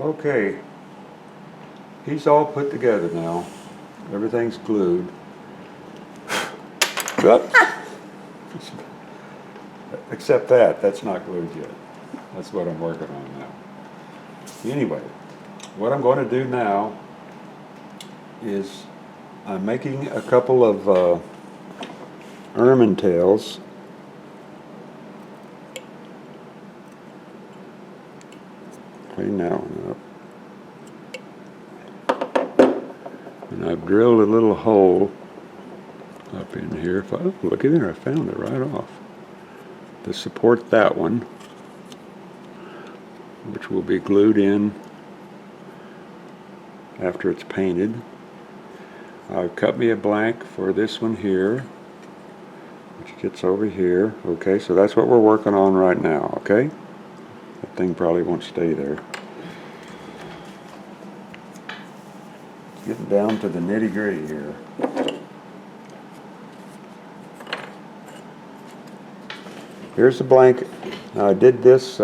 Okay, he's all put together now. Everything's glued. Except that's not glued yet. That's what I'm working on now. Anyway, what I'm going to do now is I'm making a couple of ermine tails. Clean that one up. And I've drilled a little hole up in here. Oh, look at there, I found it right off. To support that one, which will be glued in after it's painted. I've cut me a blank for this one here, which gets over here. Okay, so that's what we're working on right now, okay? That thing probably won't stay there. Getting down to the nitty-gritty here. Here's the blanket. Now I did this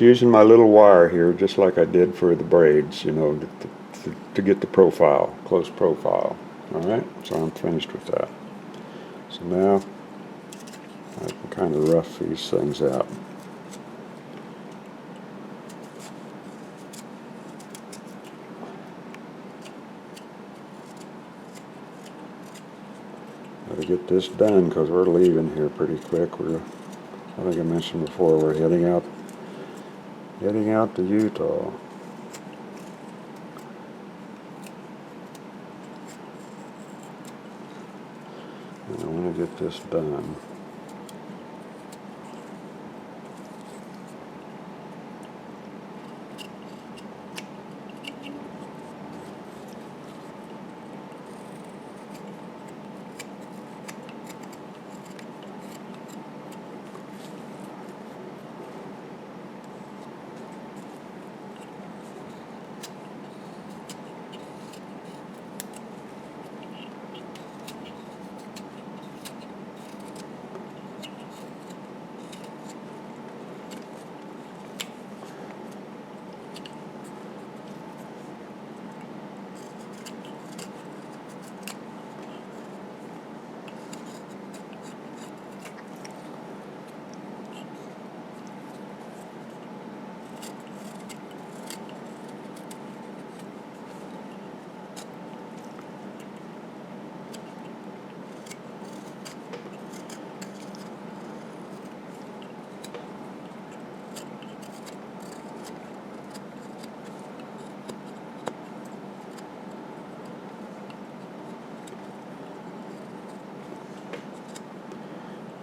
using my little wire here, just like I did for the braids, you know, to get the profile, close profile. All right, so I'm finished with that. So now I can kind of rough these things out. Got to get this done because we're leaving here pretty quick. I think I mentioned before, we're heading out to Utah. And I want to get this done.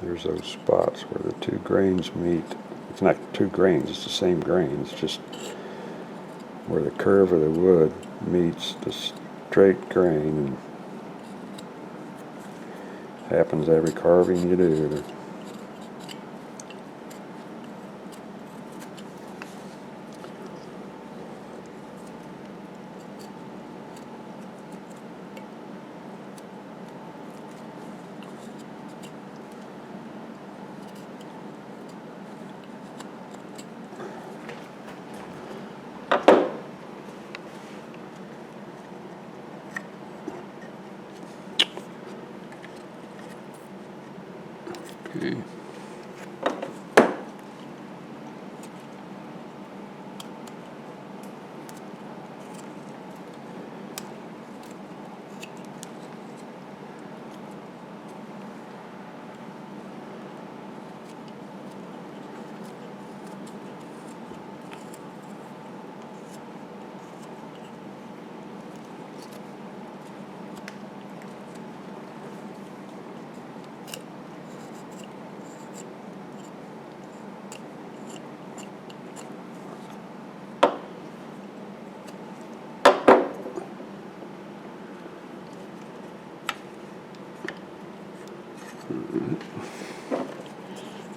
There's those spots where the two grains meet. It's not two grains, it's the same grain. It's just where the curve of the wood meets the straight grain. And happens every carving you do. Okay.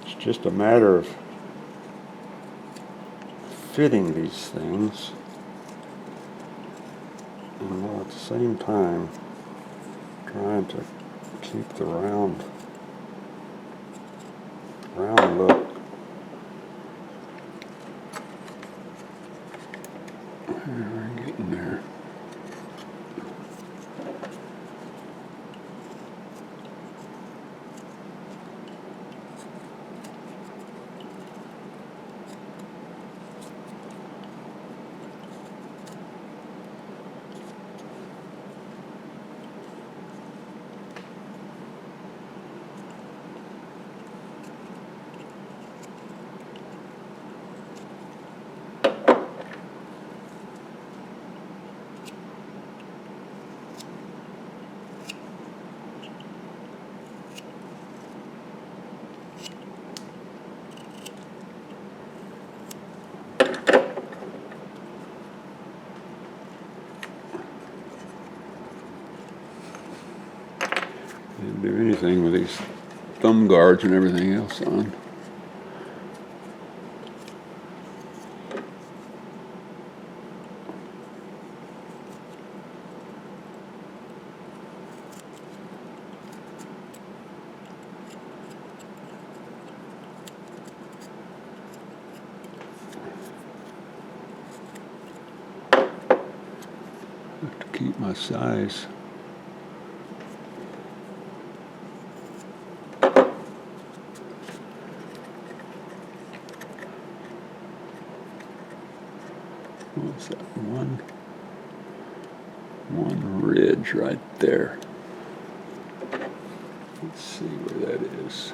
It's just a matter of fitting these things, and while at the same time trying to keep the round look. We're getting there. Didn't do anything with these thumb guards and everything else on. Have to keep my size. What's that? One ridge right there. Let's see where that is.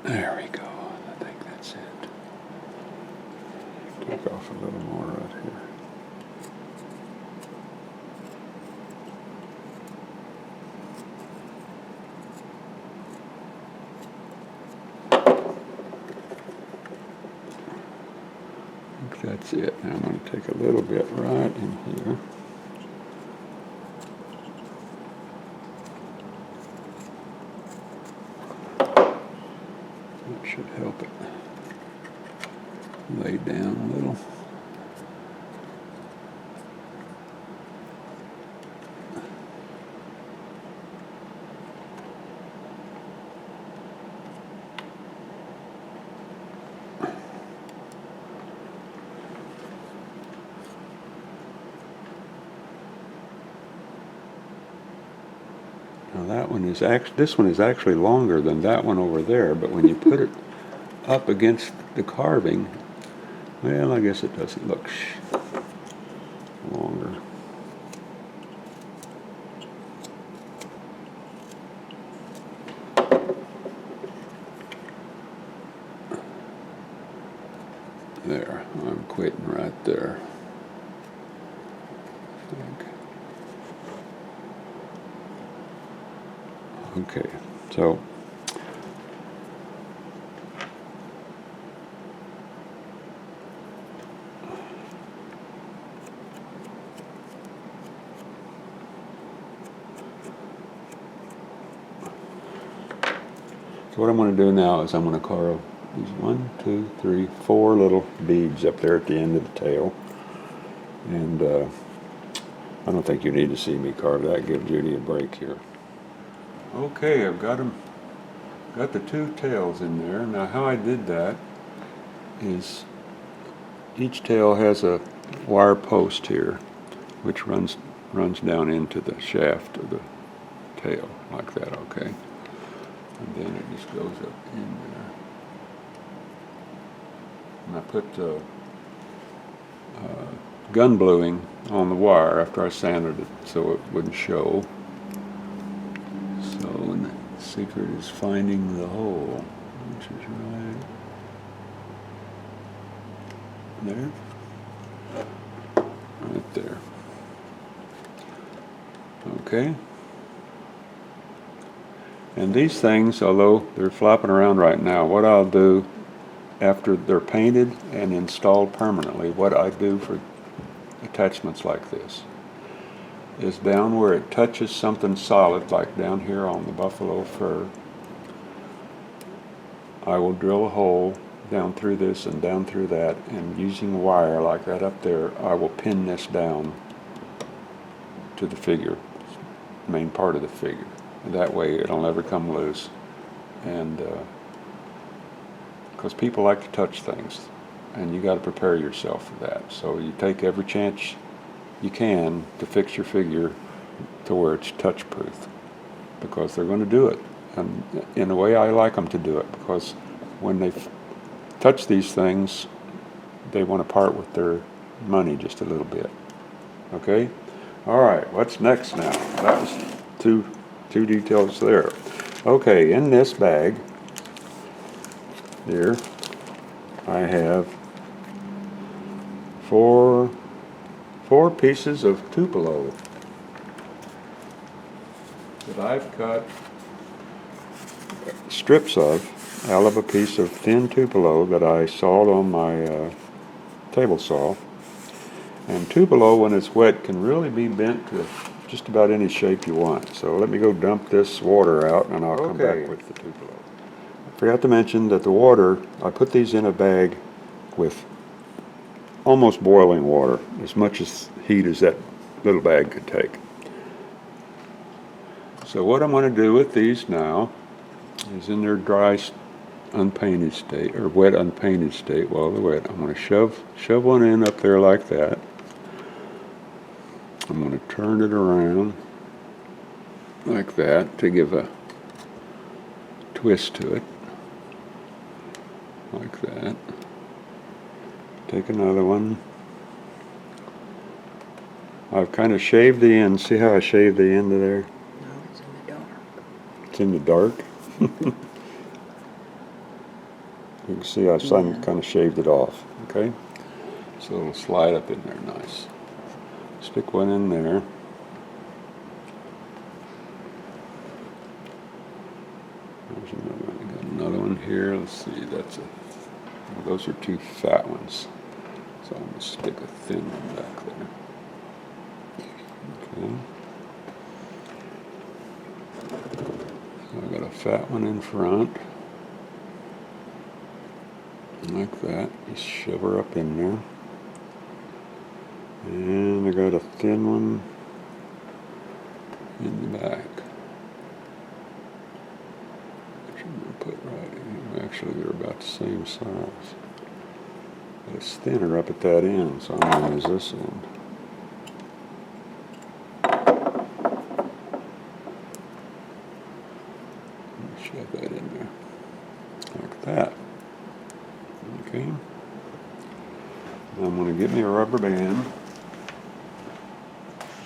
There we go. I think that's it. Take off a little more right here. I think that's it. Now I'm going to take a little bit right in here. That should help it lay down a little. Now that one is this one is actually longer than that one over there, but when you put it up against the carving, well, I guess it doesn't look longer. There, I'm quitting right there. Okay, so what I'm going to do now is I'm going to carve these 1, 2, 3, 4 little beads up there at the end of the tail. And I don't think you need to see me carve that. Give Judy a break here. Okay, I've got the 2 tails in there. Now how I did that is each tail has a wire post here which runs down into the shaft of the tail like that, okay? And then it just goes up in there. and I put gun bluing on the wire after I sanded it so it wouldn't show. So, and the secret is finding the hole, which is right there. Right there. Okay. And these things, although they're flopping around right now, what I'll do after they're painted and installed permanently, what I do for attachments like this is down where it touches something solid, like down here on the buffalo fur, I will drill a hole down through this and down through that, and using wire like that up there, I will pin this down to the figure, main part of the figure. That way it'll never come loose. And because people like to touch things, and you got to prepare yourself for that. So you take every chance you can to fix your figure to where it's touch proof, because they're going to do it. And in a way I like them to do it, because when they touch these things, they want to part with their money just a little bit. Okay? All right, what's next now? That was two details there. Okay, in this bag here, I have four pieces of tupelo that I've cut strips of out of a piece of thin tupelo that I sawed on my table saw. And tupelo, when it's wet, can really be bent to just about any shape you want. So let me go dump this water out, and I'll come back with the tupelo. I forgot to mention that the water, I put these in a bag with almost boiling water, as much as heat as that little bag could take. So what I'm going to do with these now is, in their dry unpainted state, or wet unpainted state while they're wet, I'm going to shove one in up there like that. I'm going to turn it around like that to give a twist to it, like that. Take another one. I've kind of shaved the end. See how I shaved the end of there? No, it's in the dark. It's in the dark? You can see I kind of shaved it off, okay? So it'll slide up in there nice. Stick one in there. There's another one. I got another one here. Let's see, those are two fat ones. So I'm going to stick a thin one back there. Okay. So I got a fat one in front. Like that. Just shove her up in there. And I got a thin one in the back, which I'm going to put right in. Actually, they're about the same size. But it's thinner up at that end, so I'm going to use this end. Shove that in there, like that. Okay. Now I'm going to get me a rubber band.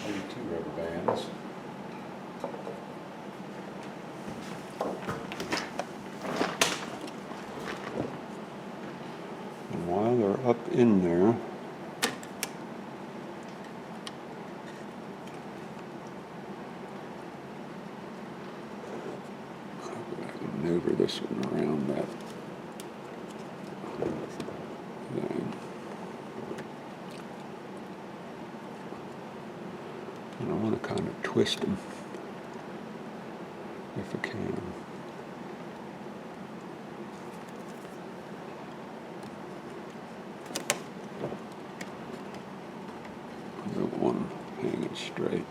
Maybe two rubber bands. And while they're up in there, I maneuver this one around that thing. And I want to kind of twist them, if I can. I don't want them hanging straight.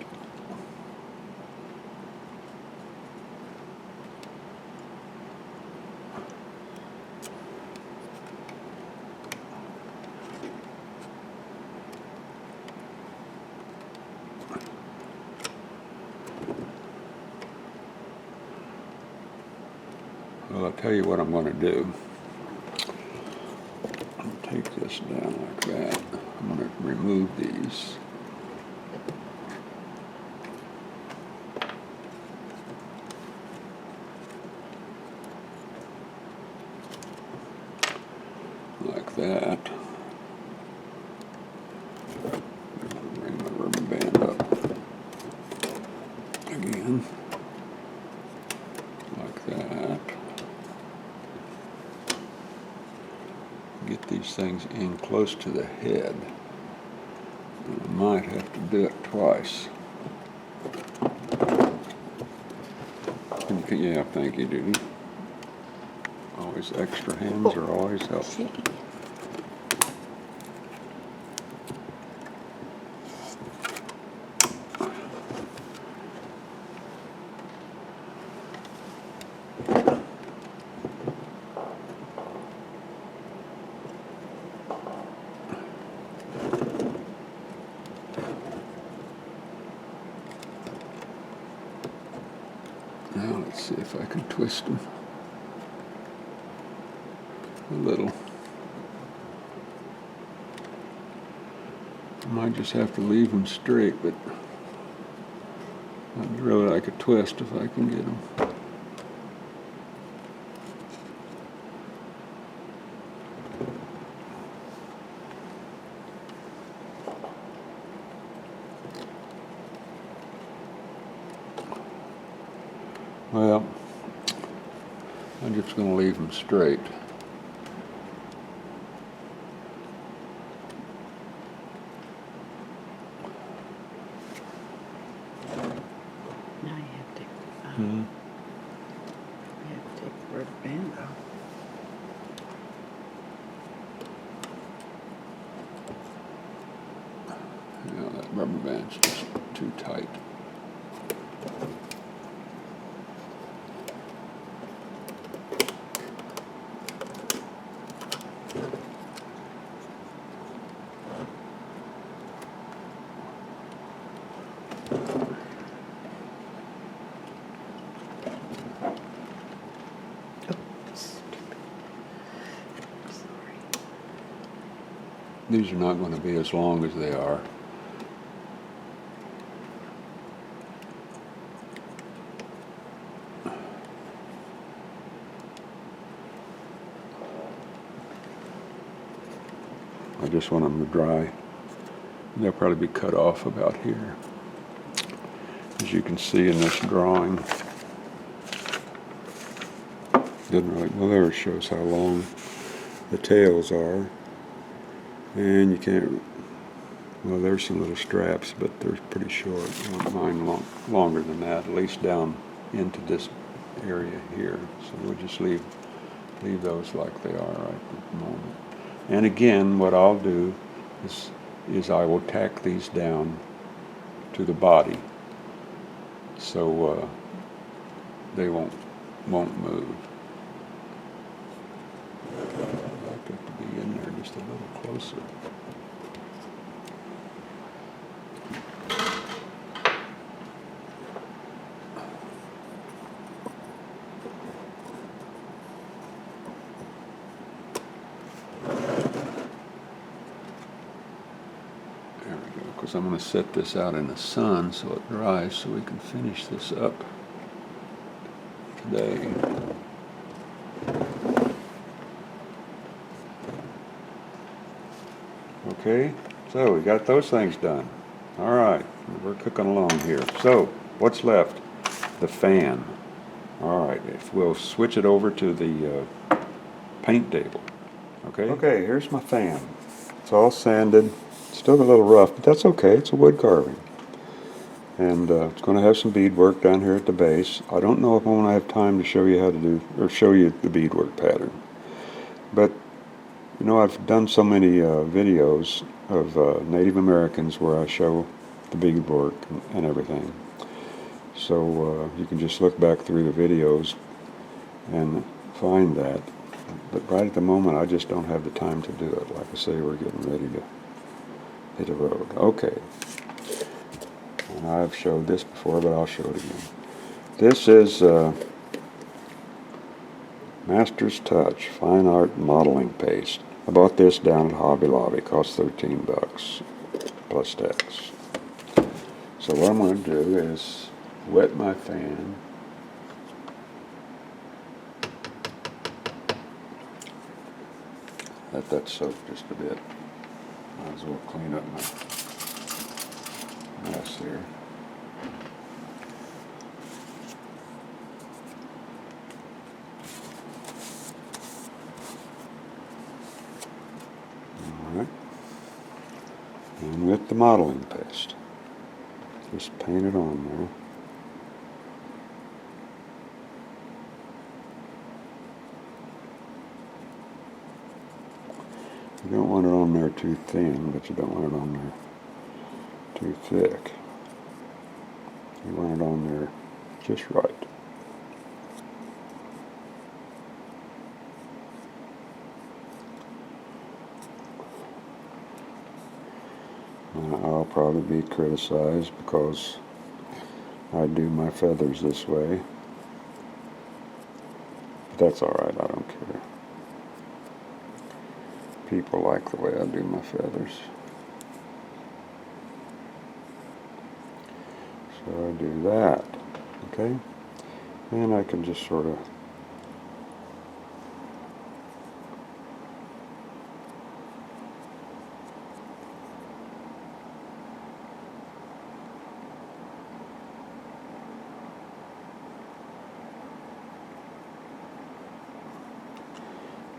Well, I'll tell you what I'm going to do. I'll take this down like that. I'm going to remove these. Like that. Bring my rubber band up again. Like that. Get these things in close to the head. And I might have to do it twice. Yeah, thank you, Judy. Always extra hands are always helpful. Now let's see if I can twist them a little. I might just have to leave them straight, but I'd really like a twist if I can get them. Well, I'm just going to leave them straight. Now you have to take, you have to take the rubber band off. Yeah, that rubber band's just too tight. These are not going to be as long as they are. I just want them to dry. They'll probably be cut off about here. As you can see in this drawing. Doesn't really, well, there it shows how long the tails are. And you can't, well, there's some little straps, but they're pretty short. I want mine longer than that, at least down into this area here. So we'll just leave those like they are right at the moment. And again, what I'll do is I will tack these down to the body, so they won't move. I'd like it to be in there just a little closer. There we go, because I'm going to set this out in the sun so it dries so we can finish this up today. Okay, so we got those things done. All right, we're cooking along here. So, what's left? The fan. All right, if we'll switch it over to the paint table. Okay? Okay, here's my fan. It's all sanded. Still a little rough, but that's okay. It's a wood carving. And it's going to have some beadwork down here at the base. I don't know if I'm going to have time to show you how to do, or show you the beadwork pattern. But you know, I've done so many videos of Native Americans where I show the beadwork and everything. So you can just look back through the videos and find that. But right at the moment, I just don't have the time to do it. Like I say, we're getting ready to hit the road. Okay. And I've showed this before, but I'll show it again. This is Master's Touch Fine Art Modeling Paste. I bought this down at Hobby Lobby. Cost $13 plus tax. So what I'm going to do is wet my fan. Let that soak just a bit. Might as well clean up my mess here. Alright. And with the modeling paste. Just paint it on there. You don't want it on there too thin, but you don't want it on there too thick. You want it on there just right. I'll probably be criticized because I do my feathers this way. But that's alright, I don't care. People like the way I do my feathers. So I do that, okay? And I can just sort of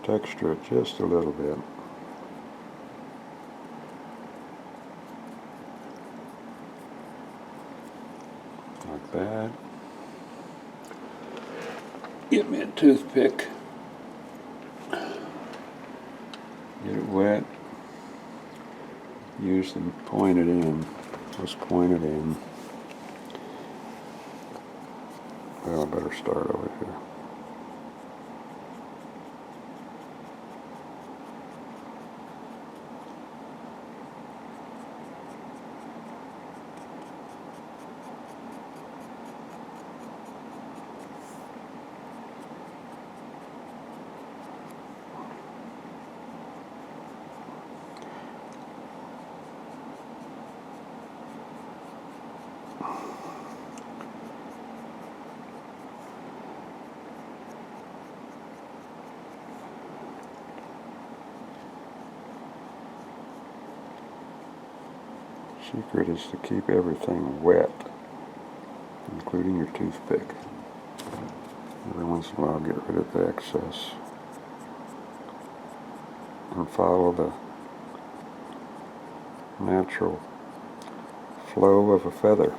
texture it just a little bit. Like that. Get me a toothpick. Get it wet. Use them, point it in. Just point it in. Well, I better start over here. Secret is to keep everything wet, including your toothpick. Every once in a while, get rid of the excess and follow the natural flow of a feather,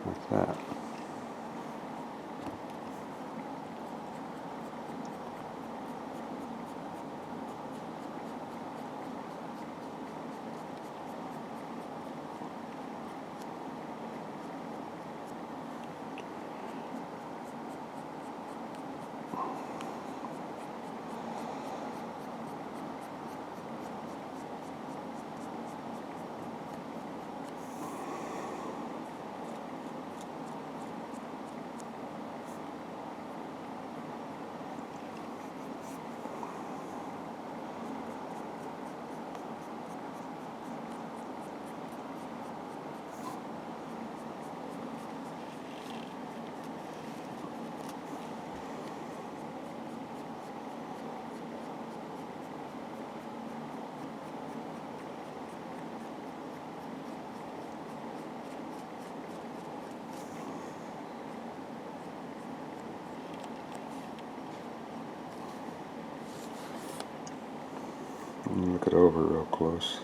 like that. And look it over real close.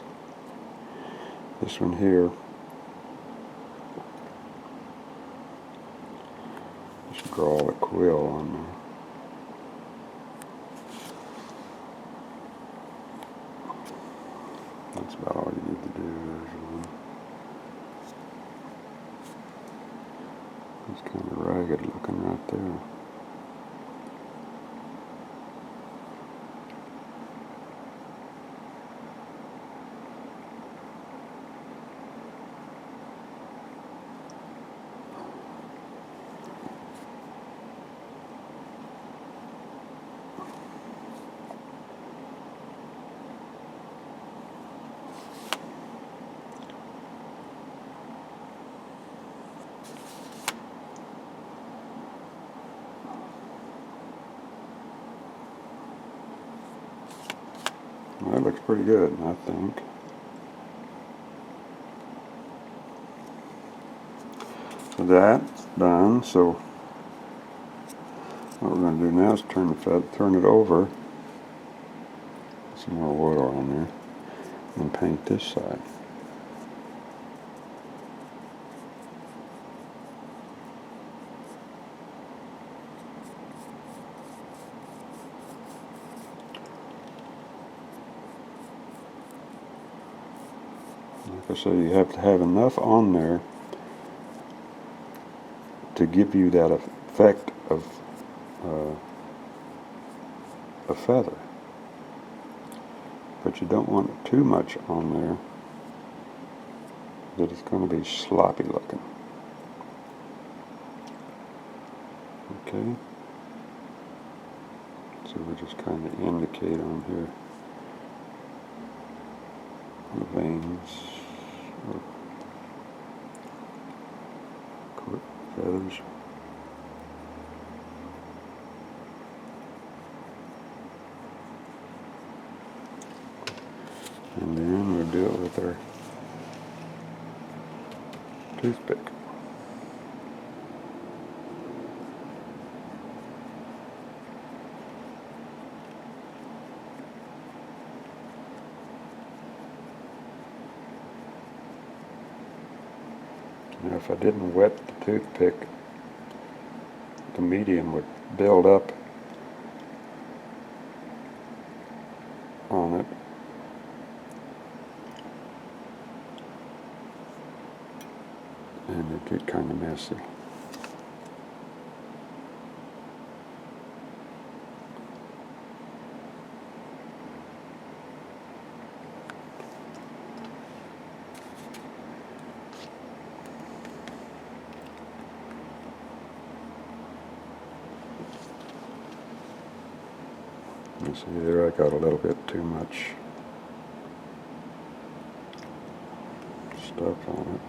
This one here, just draw a quill on there. That's about all you need to do. There's one. It's kind of ragged looking right there. Well, that looks pretty good, I think. So that's done. So what we're going to do now is turn it over. Some more wood oil on there, and paint this side. Like I said, you have to have enough on there to give you that effect of a feather. But you don't want too much on there that it's going to be sloppy looking. Okay? So we just kind of indicate on here the veins or feathers. And then we'll do it with our toothpick. Now if I didn't wet the toothpick, the medium would build up on it. And it'd get kind of messy. You see there, I got a little bit too much stuff on it.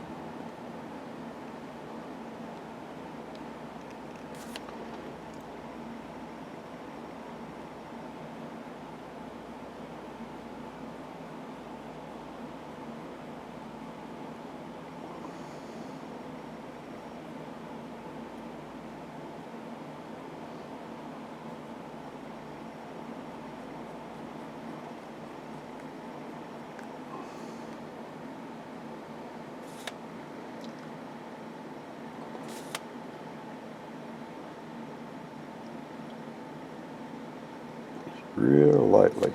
Real lightly.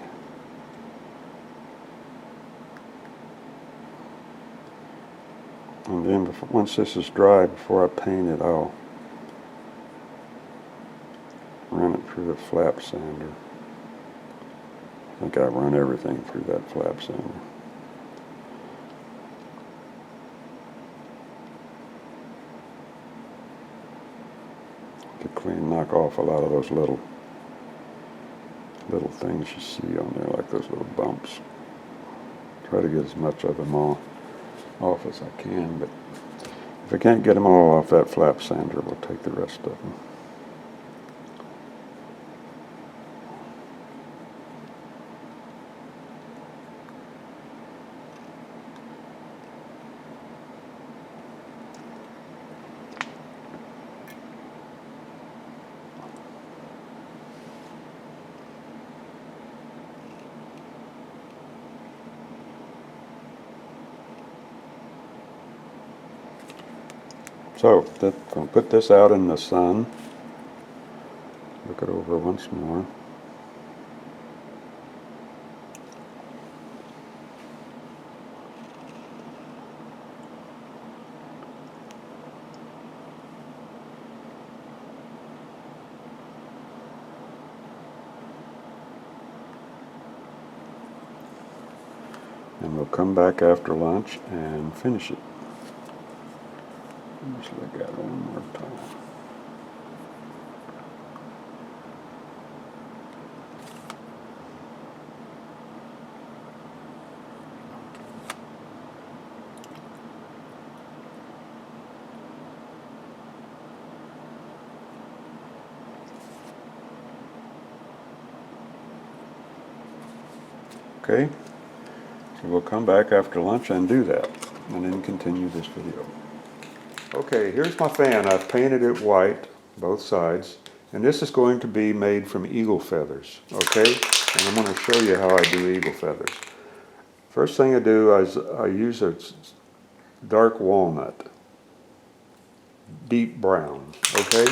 And then once this is dry, before I paint it, I'll run it through the flap sander. I think I run everything through that flap sander. To knock off a lot of those little things you see on there, like those little bumps. Try to get as much of them all off as I can, but if I can't get them all off, that flap sander will take the rest of them. So, I'm going to put this out in the sun. Look it over once more. And we'll come back after lunch and finish it. Just look at it one more time. okay? So we'll come back after lunch and do that, and then continue this video. Okay, here's my fan. I've painted it white, both sides, and this is going to be made from eagle feathers, okay? And I'm going to show you how I do eagle feathers. First thing I do is I use a dark walnut, deep brown, okay?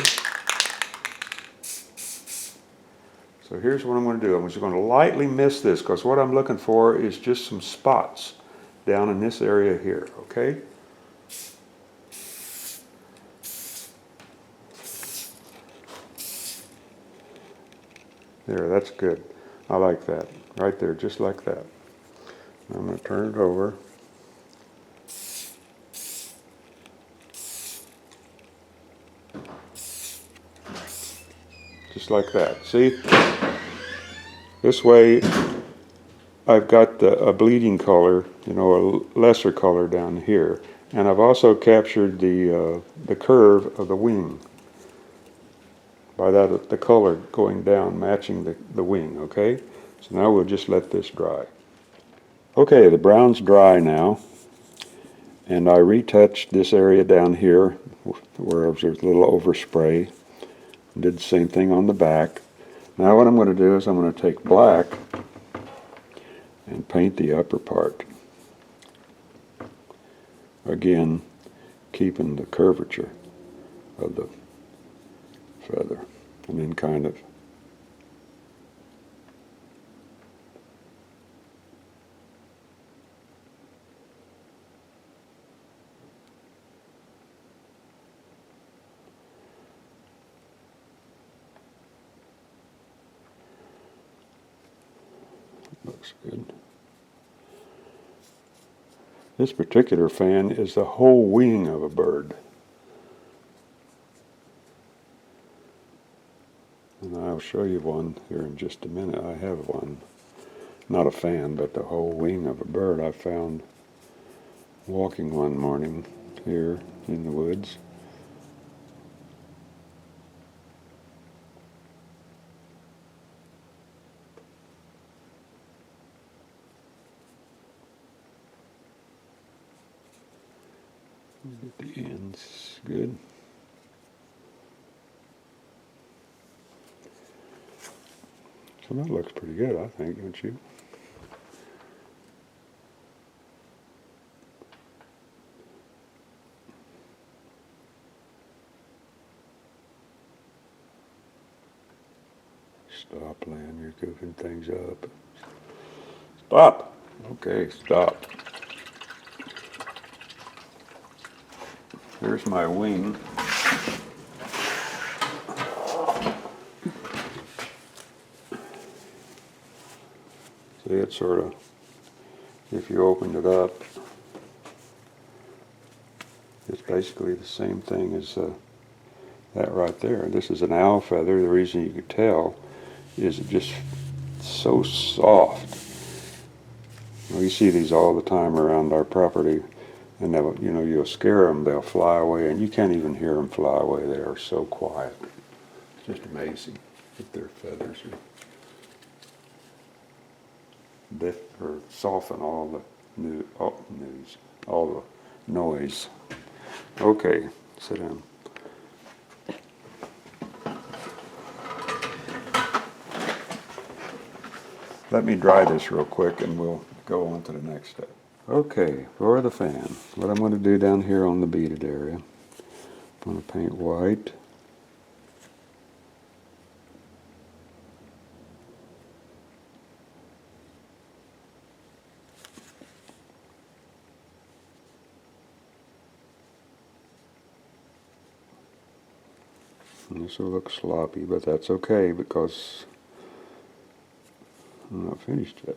So here's what I'm going to do. I'm just going to lightly mist this because what I'm looking for is just some spots down in this area here, okay? There, that's good. I like that. Right there, just like that. I'm going to turn it over. Just like that. See? This way I've got a bleeding color, you know, a lesser color down here. And I've also captured the curve of the wing. By that, the color going down, matching the wing, okay? So now we'll just let this dry. Okay, the brown's dry now. And I retouched this area down here where there was a little overspray. Did the same thing on the back. Now what I'm going to do is I'm going to take black and paint the upper part. Again, keeping the curvature of the feather. And then kind of looks good. This particular fan is the whole wing of a bird. And I'll show you one here in just a minute. I have one. Not a fan, but the whole wing of a bird I found walking one morning here in the woods. Get the ends good. So that looks pretty good, I think, don't you? Stop, Lynn, you're goofing things up. Stop! Okay, stop. Here's my wing. See, it's sort of, if you opened it up, it's basically the same thing as that right there. This is an owl feather. The reason you could tell is it just so soft. We see these all the time around our property, and they'll, you know, you'll scare them, they'll fly away, and you can't even hear them fly away. They are so quiet. It's just amazing that their feathers lift or soften all the all the noise. Okay, sit down. Let me dry this real quick and we'll go on to the next step. Okay, for the fan, what I'm going to do down here on the beaded area, I'm going to paint white. And this will look sloppy, but that's okay because I'm not finished yet.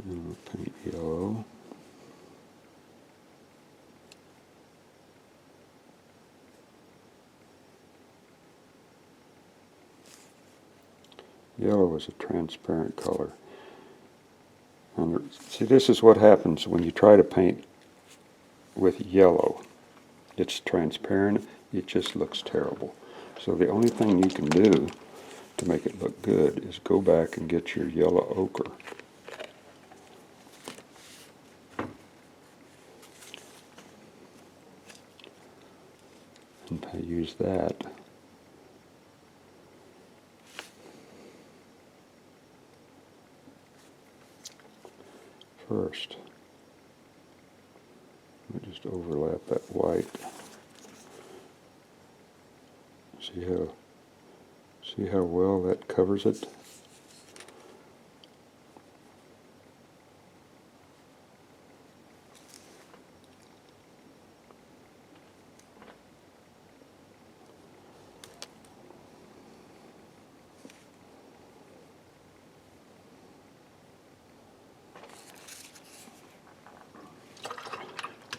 And I'll paint yellow. Yellow is a transparent color. And see, this is what happens when you try to paint with yellow. It's transparent, it just looks terrible. So the only thing you can do to make it look good is go back and get your yellow ochre. And I use that. First, we just overlap that white. See how well that covers it?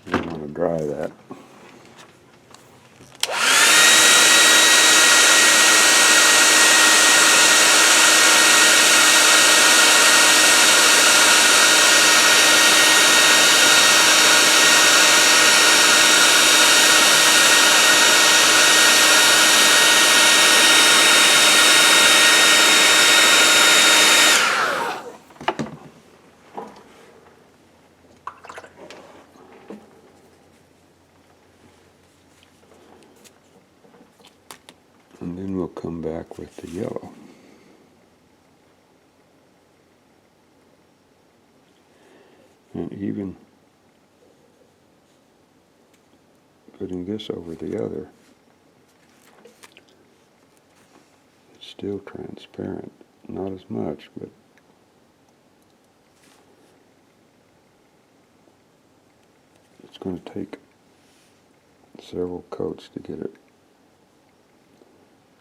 You want to dry that. And then we'll come back with the yellow. And even putting this over the other, it's still transparent. Not as much, but it's going to take several coats to get it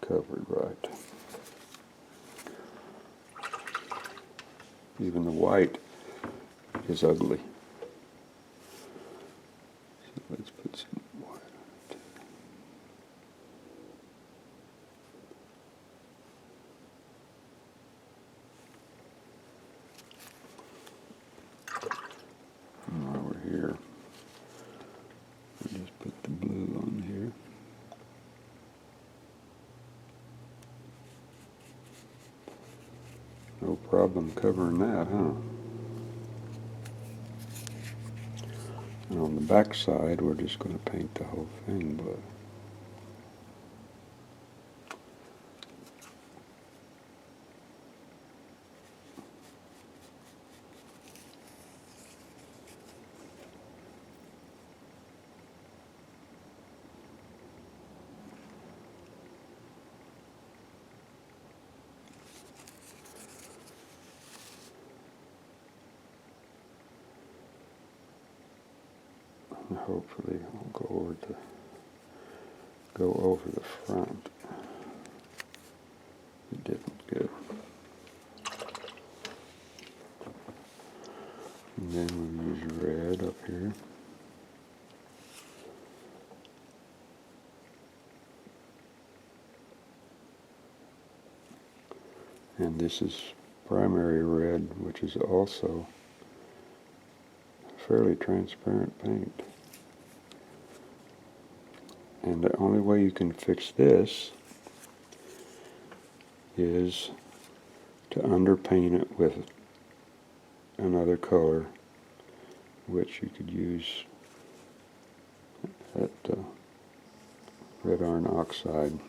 covered right. Even the white is ugly. So let's put some white on it. And while we're here, we'll just put the blue on here. No problem covering that, huh? And on the back side, we're just going to paint the whole thing blue. And hopefully I'll go over the front. It didn't good. And then we'll use red up here. And this is primary red, which is also fairly transparent paint. And the only way you can fix this is to underpaint it with another color, which you could use that red iron oxide.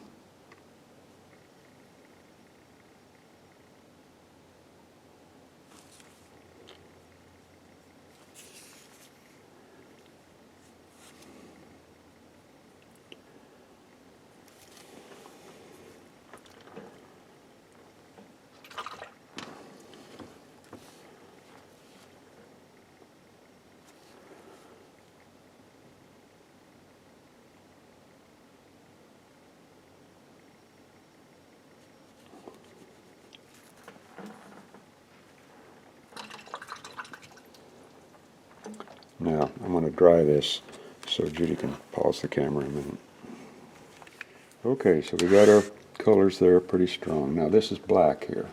Now, I'm going to dry this so Judy can pause the camera a minute. Okay, so we got our colors there pretty strong. Now this is black here.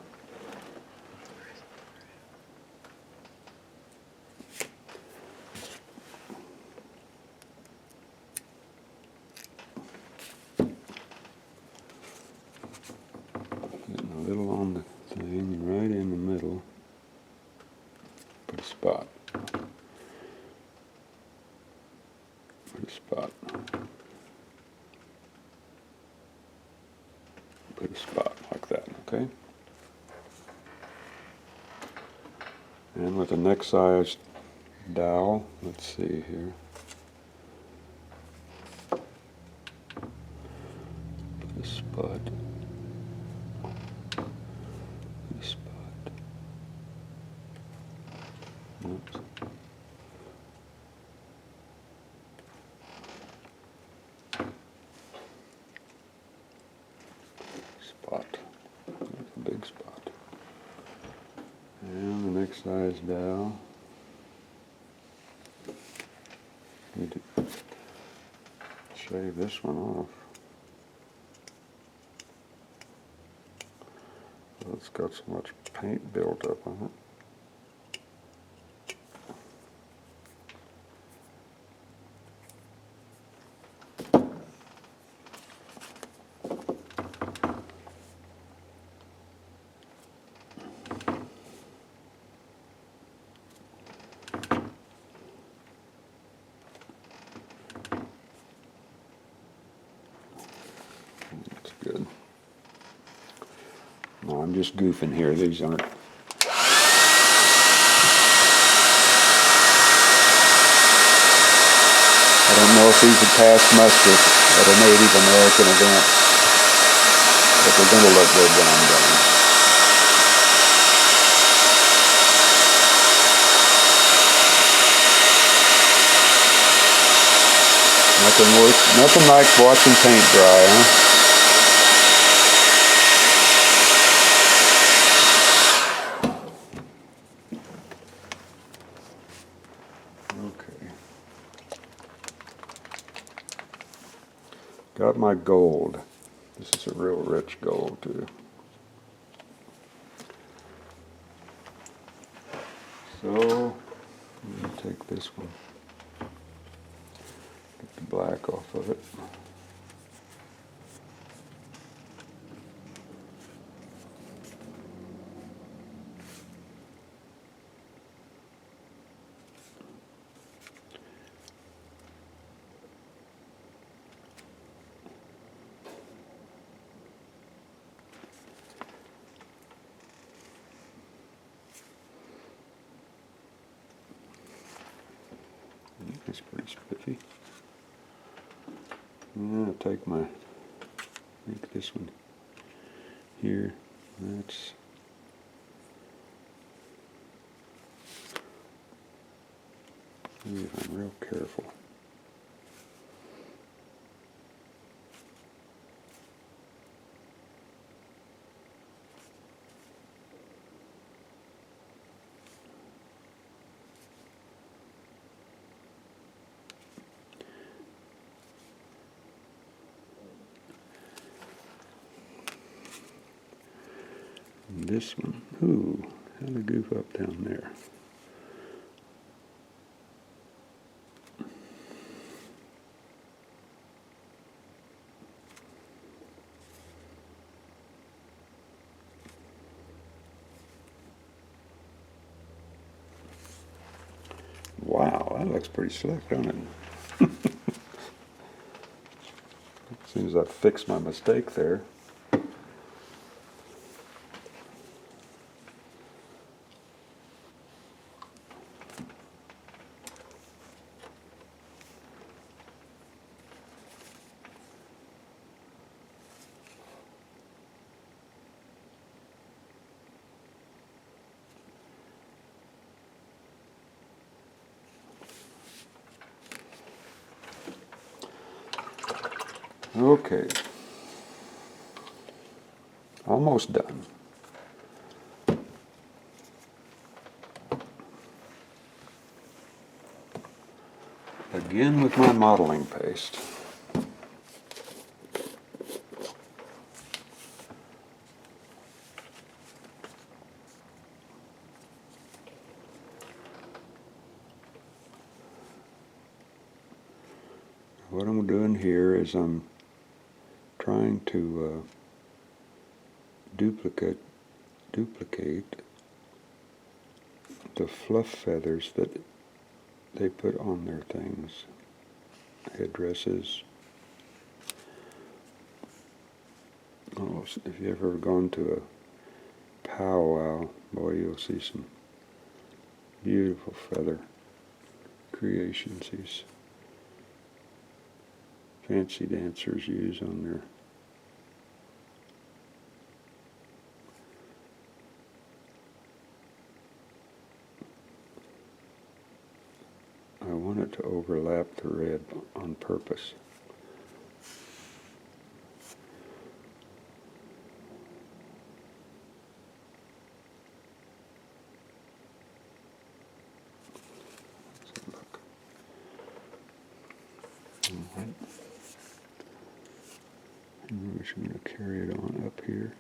spot. Put a spot. Put a spot like that, okay? And with the next size dowel, let's see here. Put a spot. Put a spot. Oops. Spot. That's a big spot. And the next size dowel. Need to shave this one off. It's got so much paint built up on it. That's good. No, I'm just goofing here. These aren't. I don't know if these would pass muster at a Native American event, but they're going to look good when I'm done. Nothing like watching paint dry, huh? Okay. Got my gold. This is a real rich gold too. So, I'm going to take this one. Get the black off of it. That's pretty spiffy. And I'll take this one here. That's maybe if I'm real careful. This one, ooh, how to goof up down there. Wow, that looks pretty slick, don't it? Seems I fixed my mistake there. Okay, almost done. Again with my modeling paste. What I'm doing here is I'm trying to duplicate the fluff feathers that they put on their things, headdresses. Oh, if you've ever gone to a powwow, boy, you'll see some beautiful feather creations these fancy dancers use on their I want it to overlap the red on purpose. Let's look. All right. And we're just going to carry it on up here.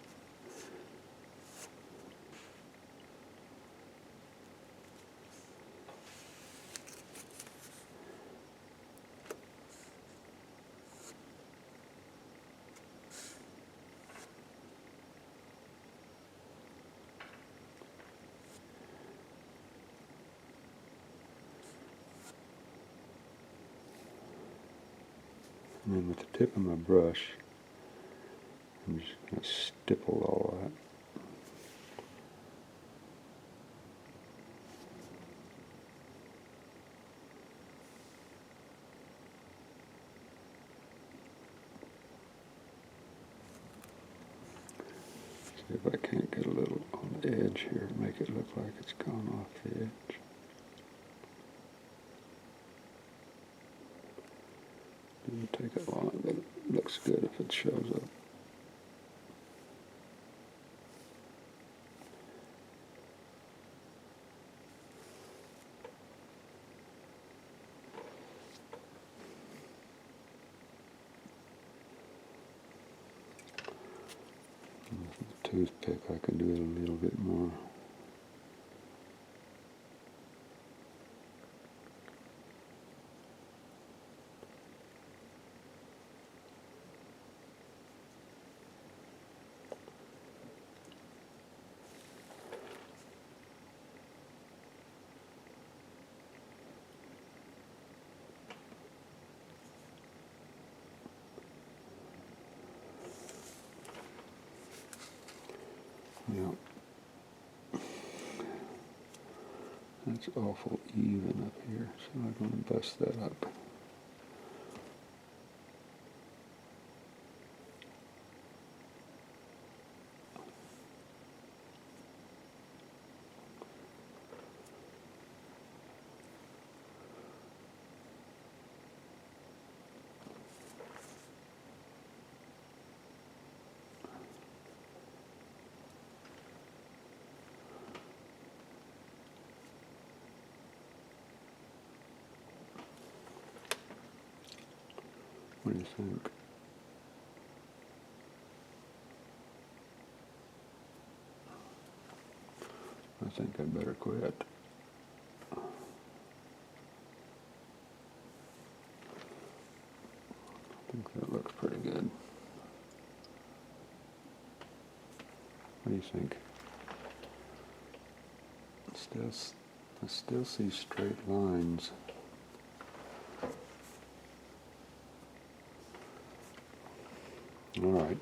And then with the tip of my brush, I'm just going to stipple all that. See if I can't get a little on the edge here, make it look like it's gone off the edge. Doesn't take it long, but it looks good if it shows up. With the toothpick, I can do it a little bit more. Now, that's awful even up here, so I'm going to bust that up. What do you think? I think I'd better quit. I think that looks pretty good. What do you think? I still see straight lines. All right,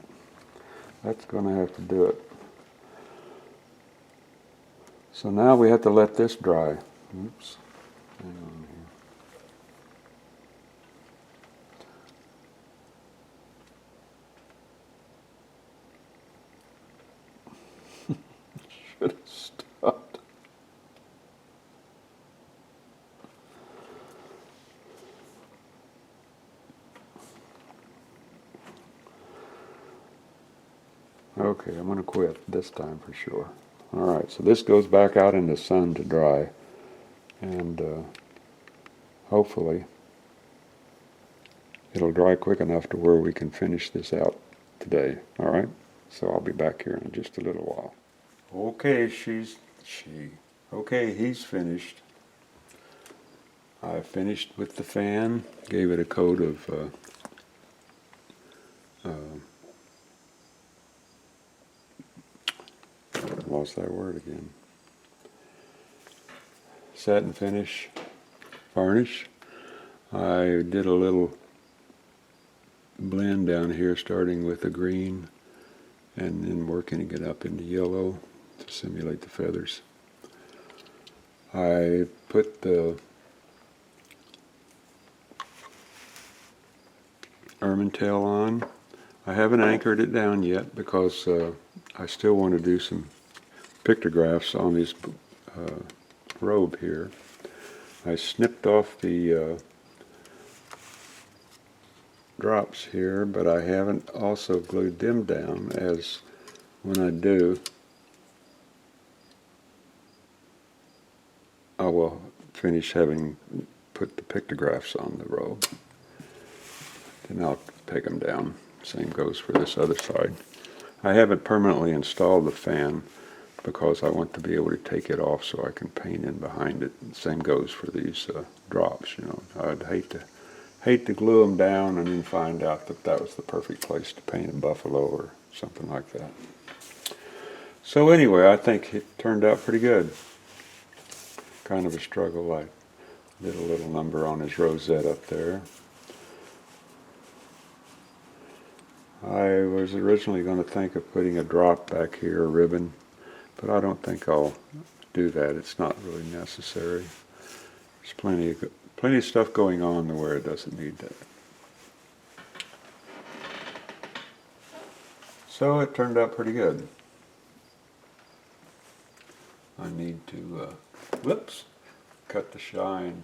that's going to have to do it. So now we have to let this dry. Oops, hang on here. Should have stopped. Okay, I'm going to quit this time for sure. All right, so this goes back out in the sun to dry, and hopefully it'll dry quick enough to where we can finish this out today. All right, so I'll be back here in just a little while. Okay, okay, he's finished. I finished with the fan, gave it a coat of lost that word again. satin finish varnish. I did a little blend down here, starting with the green and then working it up into yellow to simulate the feathers. I put the ermine tail on. I haven't anchored it down yet because I still want to do some pictographs on this robe here. I snipped off the drops here, but I haven't also glued them down, as when I do, I will finish having put the pictographs on the robe. Then I'll take them down. Same goes for this other side. I haven't permanently installed the fan because I want to be able to take it off so I can paint in behind it. Same goes for these drops. You know, I'd hate to glue them down and then find out that that was the perfect place to paint a buffalo or something like that. So anyway, I think it turned out pretty good. Kind of a struggle. I did a little number on his rosette up there. I was originally going to think of putting a drop back here, a ribbon, but I don't think I'll do that. It's not really necessary. There's plenty of stuff going on to where it doesn't need that. So it turned out pretty good. I need to, cut the shine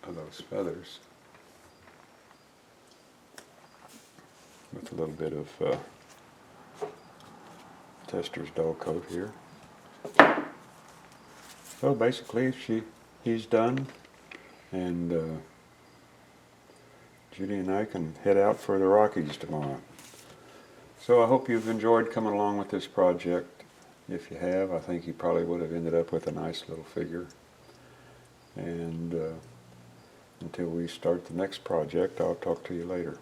of those feathers with a little bit of Tester's dull coat here. So basically he's done, and Judy and I can head out for the Rockies tomorrow. So I hope you've enjoyed coming along with this project. If you have, I think you probably would have ended up with a nice little figure. And until we start the next project, I'll talk to you later.